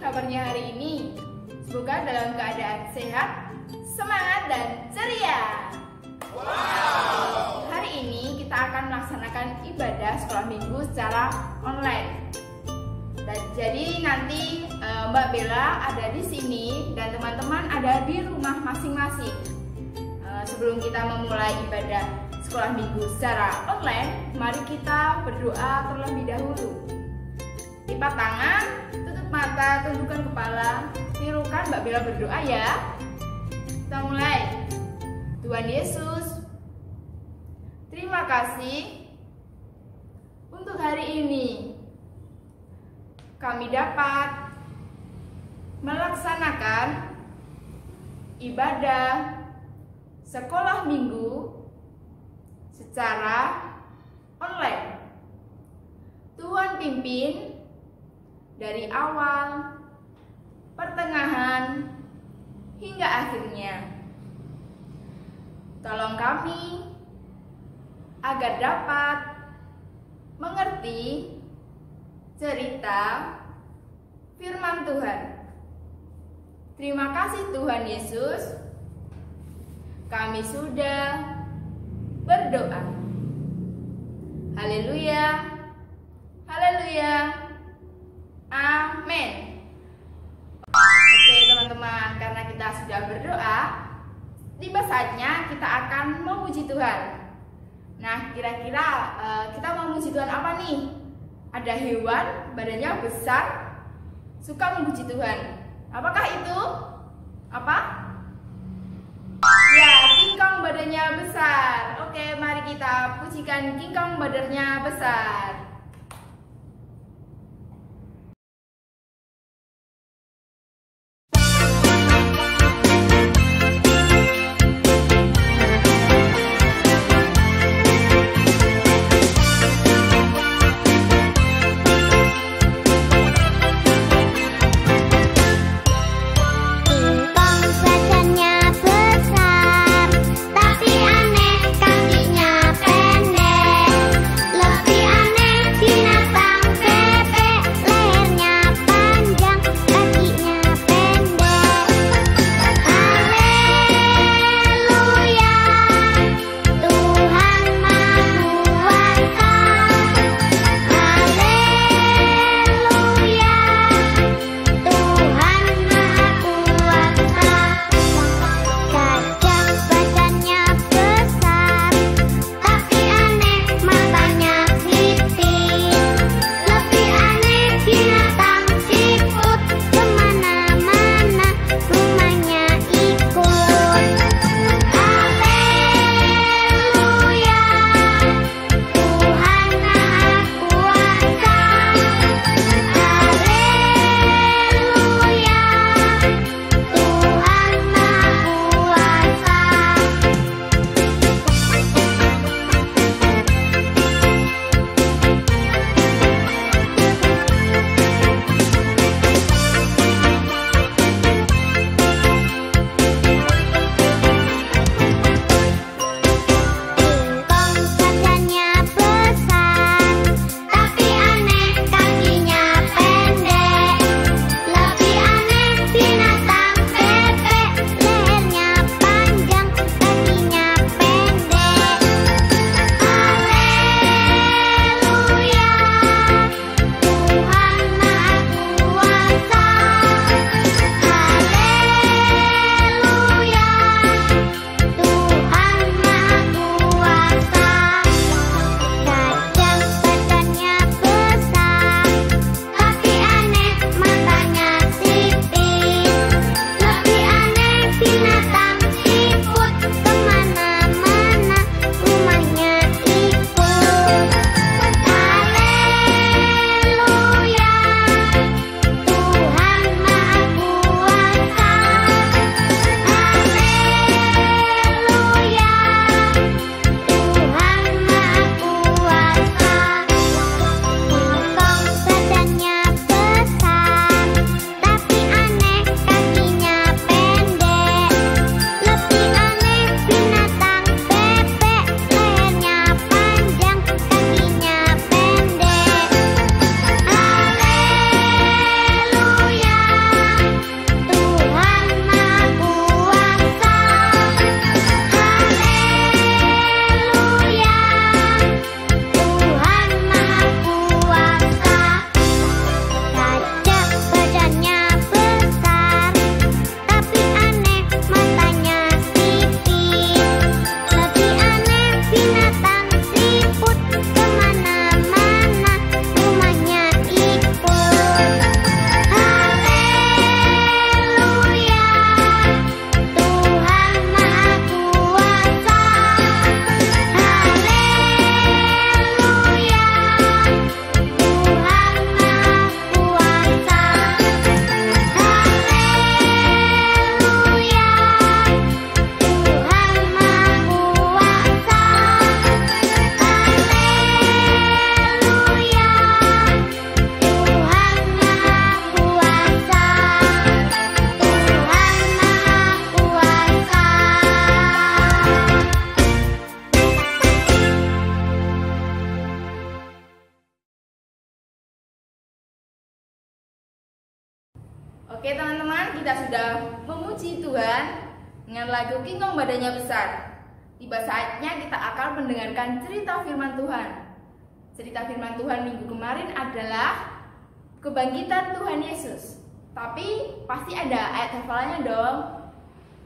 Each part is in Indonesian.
kabarnya hari ini? Semoga dalam keadaan sehat, semangat, dan ceria. Wow. Hari ini kita akan melaksanakan ibadah sekolah minggu secara online. Dan jadi nanti Mbak Bella ada di sini dan teman-teman ada di rumah masing-masing. Sebelum kita memulai ibadah sekolah minggu secara online, mari kita berdoa terlebih dahulu. Lipat tangan, tutup mata, tundukkan kepala, tirukan Mbak Bella berdoa ya. Kita mulai. Tuhan Yesus, terima kasih untuk hari ini. Kami dapat melaksanakan ibadah sekolah minggu secara online. Tuhan pimpin dari awal, pertengahan, hingga akhirnya. Tolong kami agar dapat mengerti cerita firman Tuhan. Terima kasih Tuhan Yesus. Kami sudah berdoa. Haleluya. Haleluya. Amin. Oke teman-teman, karena kita sudah berdoa, tiba saatnya kita akan memuji Tuhan. Nah, kira-kira kita mau memuji Tuhan apa nih? Ada hewan badannya besar suka memuji Tuhan. Apakah itu? Apa? Ya, King Kong badannya besar. Oke, mari kita pujikan King Kong badannya besar. Tapi aneh kakinya pendek, lebih aneh Oke teman-teman, kita sudah memuji Tuhan dengan lagu King Kong Badannya Besar. Tiba saatnya kita akan mendengarkan cerita firman Tuhan. Cerita firman Tuhan minggu kemarin adalah kebangkitan Tuhan Yesus. Tapi pasti ada ayat hafalannya dong.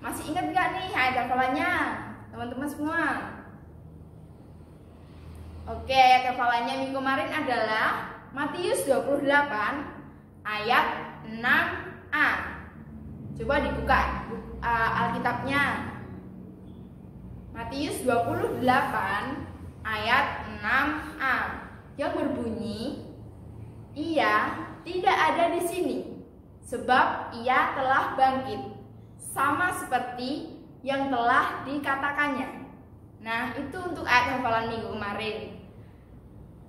Masih ingat gak nih ayat hafalannya teman-teman semua? Oke, ayat hafalannya minggu kemarin adalah Matius 28 ayat 6a. Coba dibuka Alkitabnya. Matius 28 ayat 6a yang berbunyi, "Ia tidak ada di sini, sebab ia telah bangkit, sama seperti yang telah dikatakannya." Nah, itu untuk ayat hafalan minggu kemarin.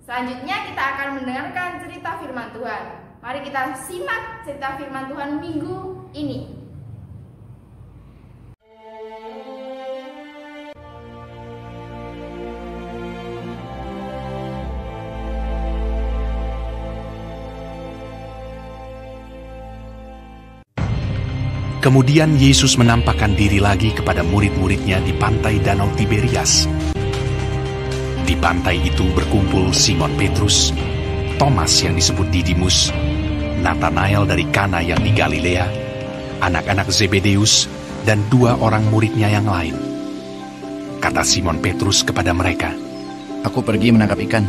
Selanjutnya kita akan mendengarkan cerita firman Tuhan. Mari kita simak cerita firman Tuhan minggu ini. Kemudian Yesus menampakkan diri lagi kepada murid-muridnya di pantai Danau Tiberias. Di pantai itu berkumpul Simon Petrus, Thomas yang disebut Didimus, Nathanael dari Kana yang di Galilea, anak-anak Zebedeus, dan 2 orang muridnya yang lain. Kata Simon Petrus kepada mereka, "Aku pergi menangkap ikan."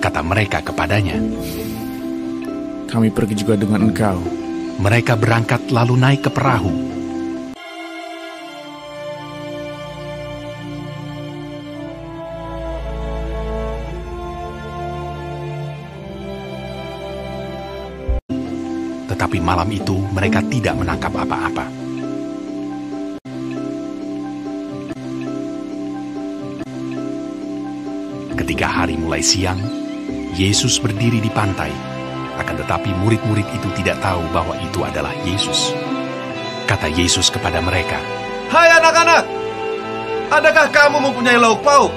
Kata mereka kepadanya, "Kami pergi juga dengan engkau." Mereka berangkat lalu naik ke perahu. Tetapi malam itu mereka tidak menangkap apa-apa. Ketika hari mulai siang, Yesus berdiri di pantai. Akan tetapi murid-murid itu tidak tahu bahwa itu adalah Yesus. Kata Yesus kepada mereka, "Hai anak-anak, adakah kamu mempunyai lauk pauk?"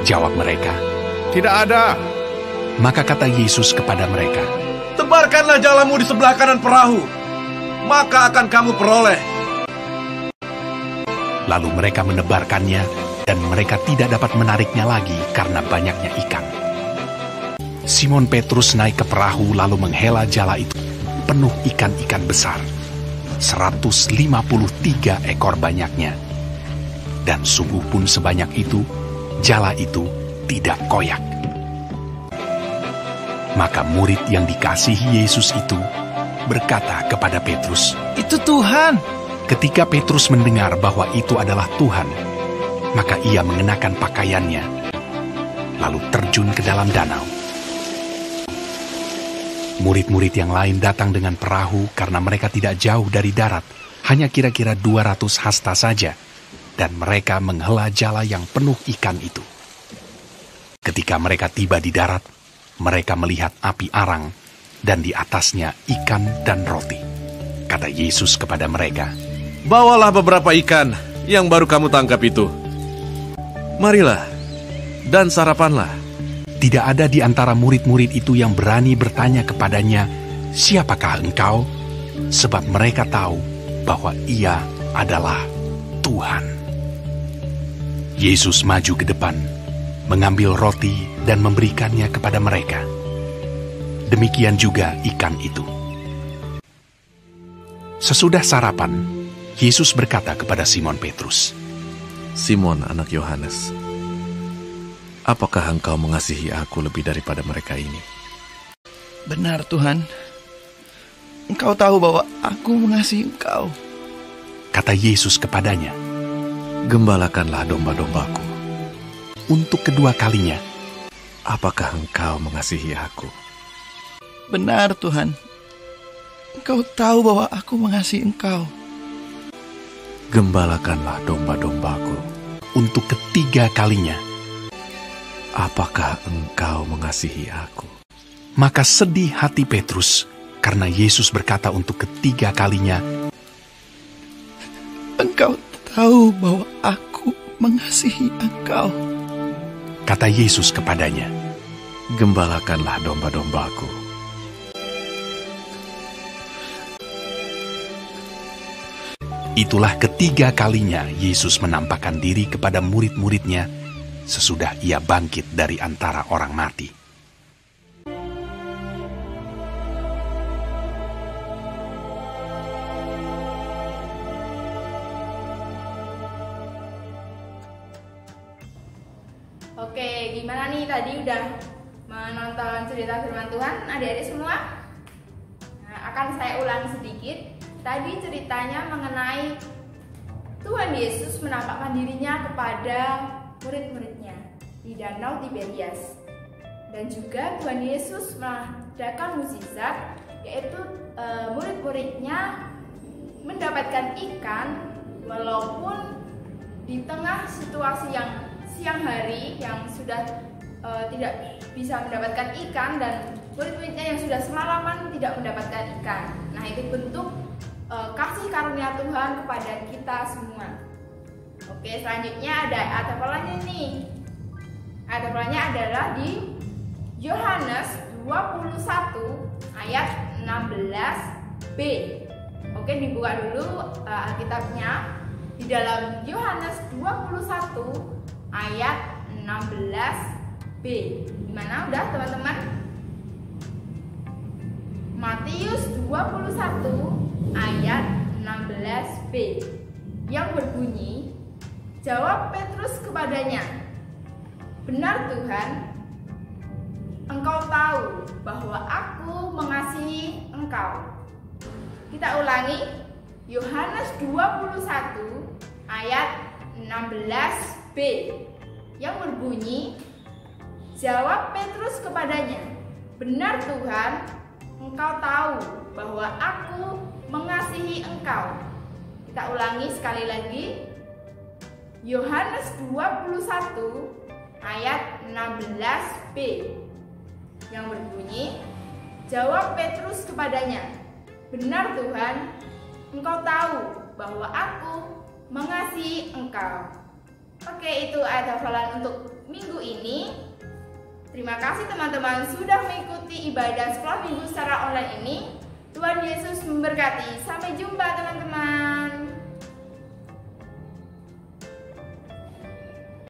Jawab mereka, "Tidak ada." Maka kata Yesus kepada mereka, "Tebarkanlah jalamu di sebelah kanan perahu, maka akan kamu peroleh." Lalu mereka menebarkannya, dan mereka tidak dapat menariknya lagi karena banyaknya ikan. Simon Petrus naik ke perahu lalu menghela jala itu penuh ikan-ikan besar, 153 ekor banyaknya. Dan sungguh pun sebanyak itu, jala itu tidak koyak. Maka murid yang dikasihi Yesus itu berkata kepada Petrus, "Itu Tuhan." Ketika Petrus mendengar bahwa itu adalah Tuhan, maka ia mengenakan pakaiannya, lalu terjun ke dalam danau. Murid-murid yang lain datang dengan perahu karena mereka tidak jauh dari darat, hanya kira-kira 200 hasta saja, dan mereka menghela jala yang penuh ikan itu. Ketika mereka tiba di darat, mereka melihat api arang, dan di atasnya ikan dan roti. Kata Yesus kepada mereka, "Bawalah beberapa ikan yang baru kamu tangkap itu. Marilah, dan sarapanlah." Tidak ada di antara murid-murid itu yang berani bertanya kepadanya, "Siapakah engkau?" Sebab mereka tahu bahwa ia adalah Tuhan. Yesus maju ke depan, mengambil roti dan memberikannya kepada mereka. Demikian juga ikan itu. Sesudah sarapan, Yesus berkata kepada Simon Petrus, "Simon anak Yohanes, apakah engkau mengasihi aku lebih daripada mereka ini?" "Benar Tuhan, Engkau tahu bahwa aku mengasihi Engkau." Kata Yesus kepadanya, "Gembalakanlah domba-dombaku." Untuk kedua kalinya, "Apakah engkau mengasihi aku?" "Benar Tuhan, Engkau tahu bahwa aku mengasihi Engkau." "Gembalakanlah domba-dombaku." Untuk ketiga kalinya, "Apakah engkau mengasihi aku?" maka sedih hati Petrus karena Yesus berkata untuk ketiga kalinya, "Engkau tahu bahwa aku mengasihi Engkau." Kata Yesus kepadanya, "Gembalakanlah domba-dombaku." Itulah ketiga kalinya Yesus menampakkan diri kepada murid-muridnya sesudah ia bangkit dari antara orang mati. Oke, gimana nih tadi udah menonton cerita firman Tuhan adik-adik semua? Nah, akan saya ulangi sedikit. Tadi ceritanya mengenai Tuhan Yesus menampakkan dirinya kepada murid-muridnya di Danau Tiberias. Dan juga Tuhan Yesus mengadakan mukjizat, yaitu murid-muridnya mendapatkan ikan walaupun di tengah situasi yang siang hari yang sudah tidak bisa mendapatkan ikan, dan murid-muridnya yang sudah semalaman tidak mendapatkan ikan. Nah, itu bentuk kasih karunia Tuhan kepada kita semua. Oke, selanjutnya ada ayat hafalannya nih. Ayat hafalannya adalah di Yohanes 21 ayat 16b. Oke, dibuka dulu Alkitabnya. Di dalam Yohanes 21 ayat 16b. Gimana? Udah teman-teman? Matius 21 ayat 16b yang berbunyi, jawab Petrus kepadanya, benar Tuhan, Engkau tahu bahwa aku mengasihi Engkau. Kita ulangi, Yohanes 21 ayat 16b yang berbunyi, jawab Petrus kepadanya, benar Tuhan, Engkau tahu bahwa aku mengasihi Engkau. Kita ulangi sekali lagi, Yohanes 21 ayat 16b yang berbunyi, jawab Petrus kepadanya, benar Tuhan, Engkau tahu bahwa aku mengasihi Engkau. Oke, itu ayat hafalan untuk minggu ini. Terima kasih teman-teman sudah mengikuti ibadah sekolah minggu secara online ini. Tuhan Yesus memberkati. Sampai jumpa teman-teman.